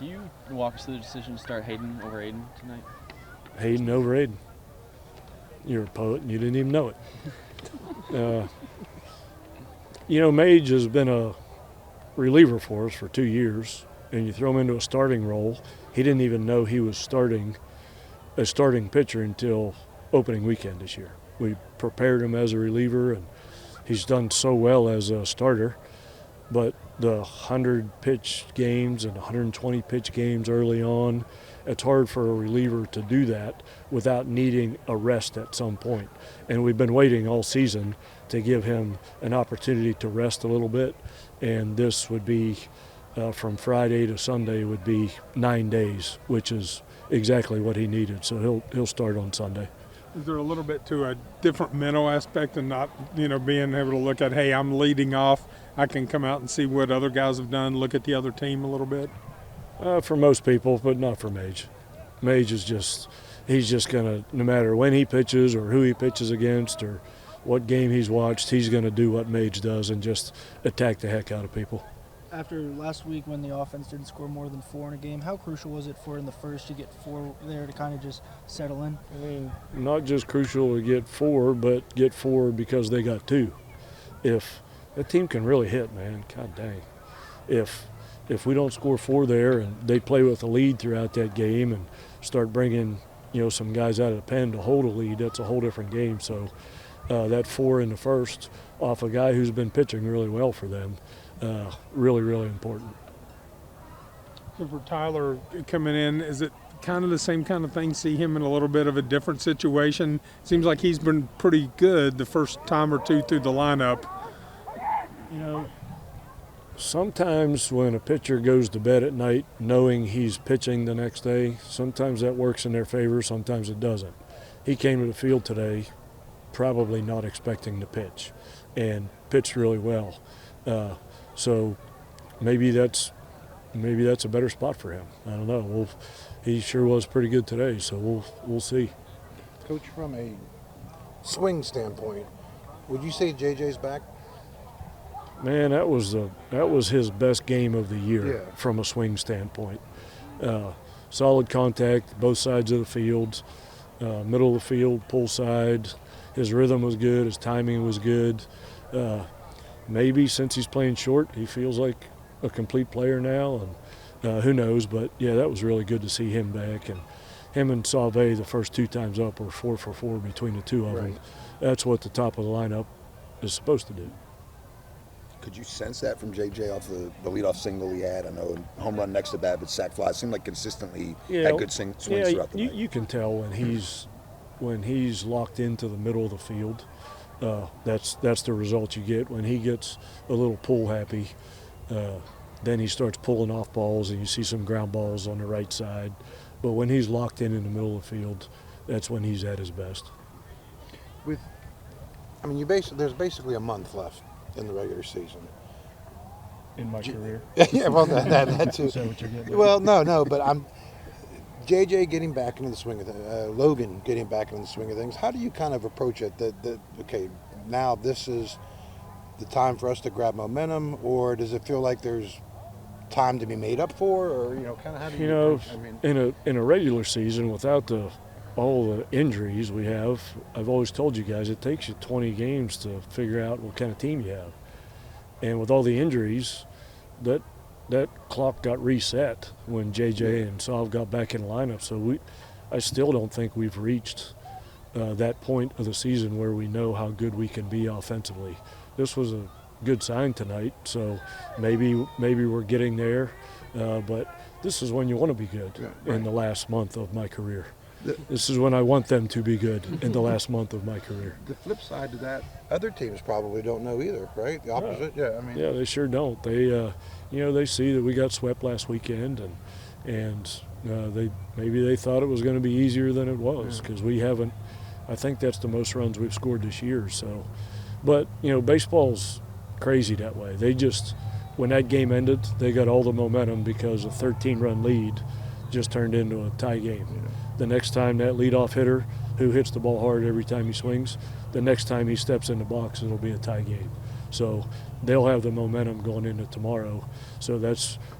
Can you walk us through the decision to start Hayden over Aiden tonight? Hayden over Aiden. You're a poet and you didn't even know it. Mage has been a reliever for us for 2 years, and you throw him into a starting role. He didn't even know he was a starting pitcher until opening weekend this year. We prepared him as a reliever, and he's done so well as a starter. But the 100-pitch games and 120-pitch games early on, it's hard for a reliever to do that without needing a rest at some point. And we've been waiting all season to give him an opportunity to rest a little bit. And this would be, from Friday to Sunday, would be 9 days, which is exactly what he needed. So he'll start on Sunday. Is there a little bit to a different mental aspect and not, being able to look at, hey, I'm leading off, I can come out and see what other guys have done, look at the other team a little bit? For most people, but not for Mage. Mage is he's just going to, no matter when he pitches or who he pitches against or what game he's watched, he's going to do what Mage does and just attack the heck out of people. After last week when the offense didn't score more than 4 in a game, how crucial was it for in the first to get 4 there to kind of just settle in? Not just crucial to get 4, but get 4 because they got 2. If that team can really hit, man, god dang. If we don't score 4 there and they play with a lead throughout that game and start bringing, some guys out of the pen to hold a lead, that's a whole different game. So that 4 in the first off a guy who's been pitching really well for them, really, really important. So for Tyler coming in, is it kind of the same kind of thing? See him in a little bit of a different situation? Seems like he's been pretty good the first time or two through the lineup. Sometimes when a pitcher goes to bed at night knowing he's pitching the next day, sometimes that works in their favor, sometimes it doesn't. He came to the field today probably not expecting to pitch and pitched really well. So maybe that's a better spot for him. I don't know. He sure was pretty good today, so we'll see. Coach, from a swing standpoint, would you say JJ's back? Man, that was his best game of the year Yeah. from a swing standpoint. Solid contact, both sides of the field, middle of the field, pull side. His rhythm was good. His timing was good. Maybe since he's playing short, he feels like a complete player now, and who knows. But, yeah, that was really good to see him back. And him and Salve, the first 2 times up, were 4 for 4 between the two of them. That's what the top of the lineup is supposed to do. Could you sense that from JJ off the leadoff single he had? I know home run next to bat, but sac fly. It seemed like consistently had good swings throughout the night. You can tell when he's locked into the middle of the field. That's the result you get. When he gets a little pull happy, then he starts pulling off balls, and you see some ground balls on the right side. But when he's locked in the middle of the field, that's when he's at his best. There's basically a month left in the regular season. In my career. Yeah, well, that too. Is that what you're getting at? Well, no, but JJ getting back into the swing of things, Logan getting back into the swing of things. How do you kind of approach it? Okay, now this is the time for us to grab momentum, or does it feel like there's time to be made up for, or kind of how do you? In a regular season without all the injuries we have, I've always told you guys it takes you 20 games to figure out what kind of team you have. And with all the injuries, that clock got reset when JJ and Salve got back in the lineup. So I still don't think we've reached that point of the season where we know how good we can be offensively. This was a good sign tonight, so maybe we're getting there. But this is when you want to be good in the last month of my career. This is when I want them to be good in the last month of my career. The flip side to that, other teams probably don't know either, right? The opposite, Yeah, they sure don't. They, they see that we got swept last weekend, and they thought it was going to be easier than it was because we haven't. I think that's the most runs we've scored this year. So, but baseball's crazy that way. They just, when that game ended, they got all the momentum because a 13-run lead just turned into a tie game. The next time that leadoff hitter who hits the ball hard every time he swings, the next time he steps in the box, it'll be a tie game. So they'll have the momentum going into tomorrow. So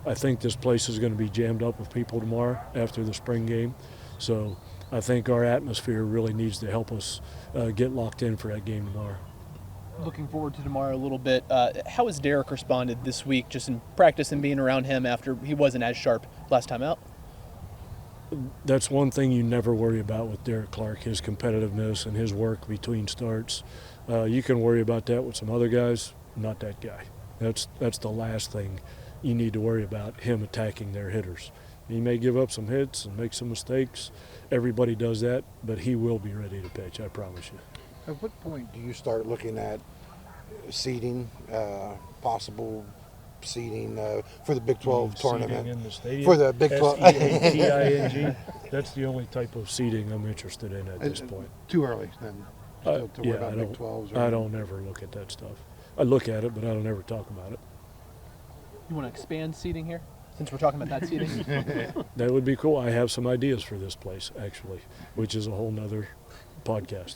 I think this place is going to be jammed up with people tomorrow after the spring game. So I think our atmosphere really needs to help us get locked in for that game tomorrow. Looking forward to tomorrow a little bit. How has Derek responded this week, just in practice and being around him after he wasn't as sharp last time out? That's one thing you never worry about with Derek Clark, his competitiveness and his work between starts. You can worry about that with some other guys, not that guy. That's the last thing you need to worry about, him attacking their hitters. He may give up some hits and make some mistakes. Everybody does that, but he will be ready to pitch, I promise you. At what point do you start looking at seeding, possible seeding for the Big 12 tournament? Seeding in the stadium? For the Big 12. SEATING, that's the only type of seeding I'm interested in at this point. Too early then to worry about Big 12s? I don't ever look at that stuff. I look at it, but I don't ever talk about it. You want to expand seating here, since we're talking about that seating? That would be cool. I have some ideas for this place, actually, which is a whole nother podcast.